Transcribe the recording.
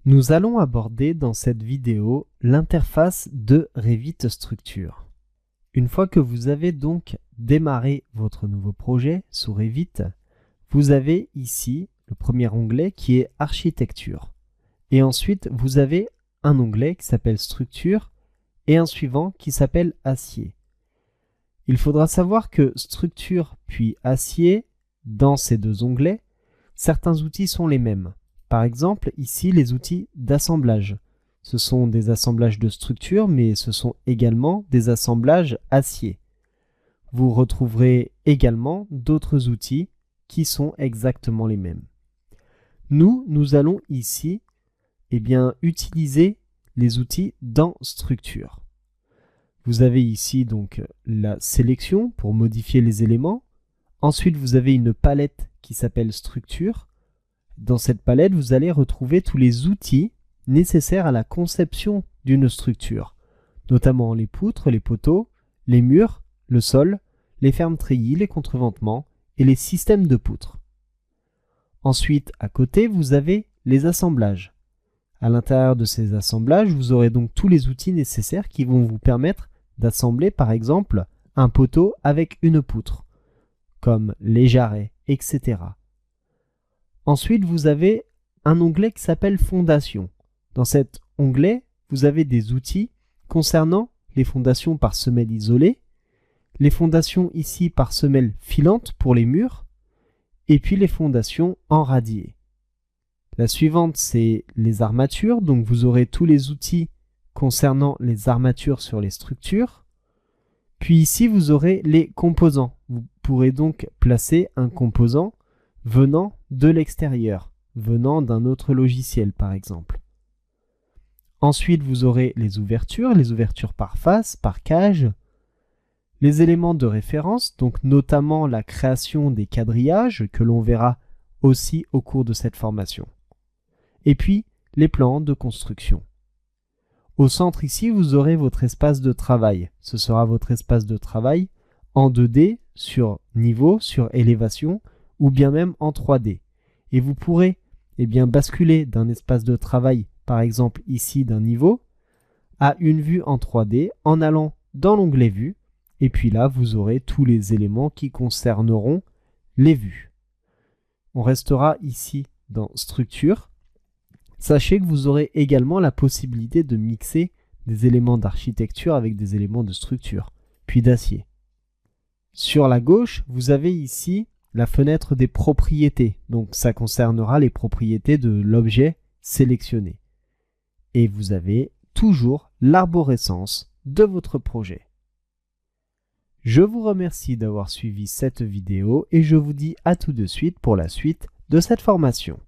Nous allons aborder dans cette vidéo l'interface de Revit Structure. Une fois que vous avez donc démarré votre nouveau projet sous Revit, vous avez ici le premier onglet qui est Architecture. Et ensuite, vous avez un onglet qui s'appelle Structure et un suivant qui s'appelle Acier. Il faudra savoir que Structure puis Acier, dans ces deux onglets, certains outils sont les mêmes. Par exemple, ici, les outils d'assemblage. Ce sont des assemblages de structure, mais ce sont également des assemblages acier. Vous retrouverez également d'autres outils qui sont exactement les mêmes. Nous allons ici utiliser les outils dans Structure. Vous avez ici donc la sélection pour modifier les éléments. Ensuite, vous avez une palette qui s'appelle Structure. Dans cette palette, vous allez retrouver tous les outils nécessaires à la conception d'une structure, notamment les poutres, les poteaux, les murs, le sol, les fermes-treillis, les contreventements et les systèmes de poutres. Ensuite, à côté, vous avez les assemblages. À l'intérieur de ces assemblages, vous aurez donc tous les outils nécessaires qui vont vous permettre d'assembler par exemple un poteau avec une poutre, comme les jarrets, etc. Ensuite, vous avez un onglet qui s'appelle Fondation. Dans cet onglet, vous avez des outils concernant les fondations par semelle isolée, les fondations ici par semelle filante pour les murs, et puis les fondations en radier. La suivante, c'est les armatures. Donc vous aurez tous les outils concernant les armatures sur les structures. Puis ici, vous aurez les composants. Vous pourrez donc placer un composant venant de l'extérieur, venant d'un autre logiciel par exemple. Ensuite, vous aurez les ouvertures par face, par cage, les éléments de référence, donc notamment la création des quadrillages que l'on verra aussi au cours de cette formation. Et puis, les plans de construction. Au centre ici, vous aurez votre espace de travail. Ce sera votre espace de travail en 2D, sur niveau, sur élévation, ou bien même en 3D. Et vous pourrez basculer d'un espace de travail, par exemple ici d'un niveau, à une vue en 3D en allant dans l'onglet Vue, et puis là vous aurez tous les éléments qui concerneront les vues. On restera ici dans Structure. Sachez que vous aurez également la possibilité de mixer des éléments d'architecture avec des éléments de structure, puis d'acier. Sur la gauche, vous avez ici la fenêtre des propriétés, donc ça concernera les propriétés de l'objet sélectionné. Et vous avez toujours l'arborescence de votre projet. Je vous remercie d'avoir suivi cette vidéo et je vous dis à tout de suite pour la suite de cette formation.